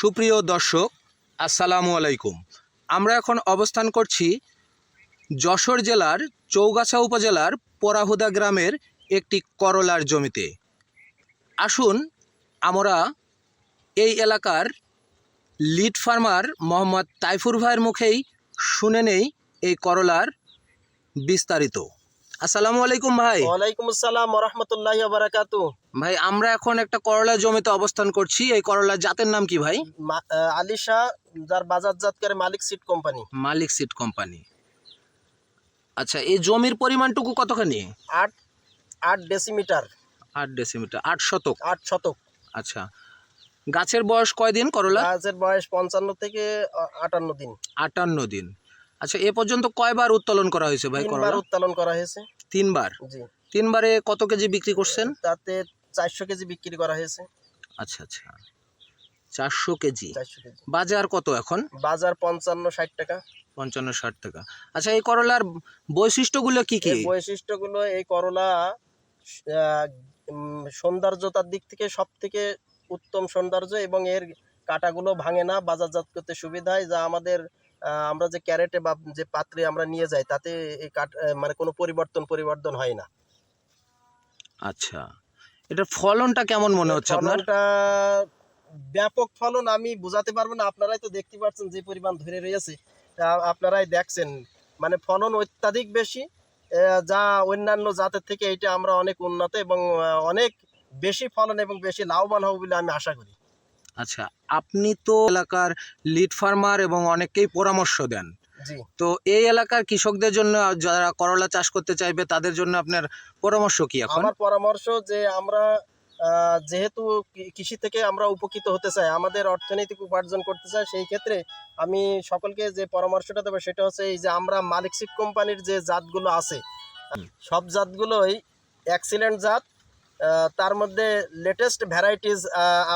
সুপ্রিয় দর্শক, আসসালামু আলাইকুম। আমরা এখন অবস্থান করছি যশোর জেলার চৌগাছা উপজেলার পোড়াহুদা গ্রামের একটি করলার জমিতে। আসুন আমরা এই এলাকার লিড ফার্মার মোহাম্মদ তাইফুর ভাইয়ের মুখেই শুনে নেই এই করলার বিস্তারিত। আসসালামু আলাইকুম ভাই। ওয়ালাইকুম আসসালাম ওয়া রাহমাতুল্লাহি ওয়া বারাকাতুহু। ভাই, আমরা এখন একটা করলার জমিতে অবস্থান করছি। এই করলার জাতের নাম কি ভাই? আলিশা, যার বাজারজাত করে মালিক সিড কোম্পানি। মালিক সিড কোম্পানি। আচ্ছা, এই জমির পরিমাণটুকু কতখানি? 8 ডেসিমিটার। 8 ডেসিমিটার, 8 শতক। 8 শতক। আচ্ছা, গাছের বয়স কয়দিন করলা? গাছের বয়স 55 থেকে 58 দিন। 58 দিন। আচ্ছা, এ পর্যন্ত কয়বার উত্তোলন করা হয়েছে ভাই করলা? 3 বার উত্তোলন করা হয়েছে। 3 বার। জি। 3 বারে কত কেজি বিক্রি করছেন? তাতে 400 কেজি বিক্রি করা হয়েছে। আচ্ছা আচ্ছা, 400 কেজি। 400 কেজি। বাজার কত এখন? বাজার 55-60 টাকা। 55-60 টাকা। আচ্ছা, এই করলার বৈশিষ্ট্যগুলো কি কি? এই বৈশিষ্ট্যগুলো, এই করলা সৌন্দর্যতার দিক থেকে সবথেকে উত্তম সৌন্দর্য, এবং এর কাঁটাগুলো ভাঙে না, বাজারজাত করতে সুবিধা হয়, যা আমাদের আমরা যে ক্যারেটে বা যে পাত্রে আমরা নিয়ে যাই তাতে এই মানে কোনো পরিবর্তন হয় না। আচ্ছা, এটার ফলনটা কেমন মনে হচ্ছে আপনার? ফলনটা ব্যাপক ফলন আমি বোঝাতে পারবো না, আপনারাই তো দেখতে পাচ্ছেন যে পরিমাণ ধরে রয়েছে, আপনারাই দেখছেন, মানে ফলন অত্যাধিক বেশি, যা অন্যান্য জাতের থেকে এটা আমরা অনেক উন্নত এবং অনেক বেশি ফলন এবং বেশি লাভবান হব বলে আমি আশা করি। আচ্ছা, আপনি তো এলাকার লিড ফার্মার এবং অনেককেই পরামর্শ দেন। জি। তো এই এলাকার কৃষকদের জন্য, যারা করলা চাষ করতে চাইবে, তাদের জন্য আপনার পরামর্শ কি এখন? আমার পরামর্শ যে আমরা যেহেতু কৃষি থেকে আমরা উপকৃত হতে চাই, আমাদের অর্থনৈতিক উপার্জন করতে চাই, সেই ক্ষেত্রে আমি সকলকে যে পরামর্শটা দেবো সেটা হচ্ছে এই যে আমরা মালিক সিড কোম্পানির যে জাতগুলো আছে, সব জাতগুলোই এক্সিলেন্ট জাত। তার মধ্যে লেটেস্ট ভ্যারাইটিস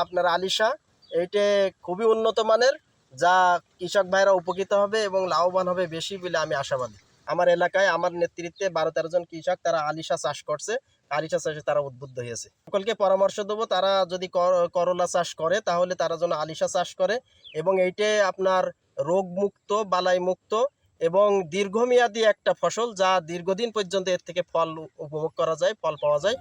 আপনার আলিশা, এইটা খুবই উন্নত মানের, যা কৃষক ভাইরা উপকৃত হবে এবং লাভবান হবে বেশি বলে আমি আশাবাদী। আমার এলাকায় আমার নেতৃত্বে 12-13 জন কৃষক তারা আলিশা চাষ করছে, আলিশা চাষে তারা উদ্বুদ্ধ হয়েছে। সকলকে পরামর্শ দেবো, তারা যদি করলা চাষ করে তাহলে তারা যেন আলিশা চাষ করে, এবং এইটে আপনার রোগমুক্ত, বালাইমুক্ত এবং দীর্ঘমেয়াদী একটা ফসল, যা দীর্ঘদিন পর্যন্ত এর থেকে ফল উপভোগ করা যায়, ফল পাওয়া যায়।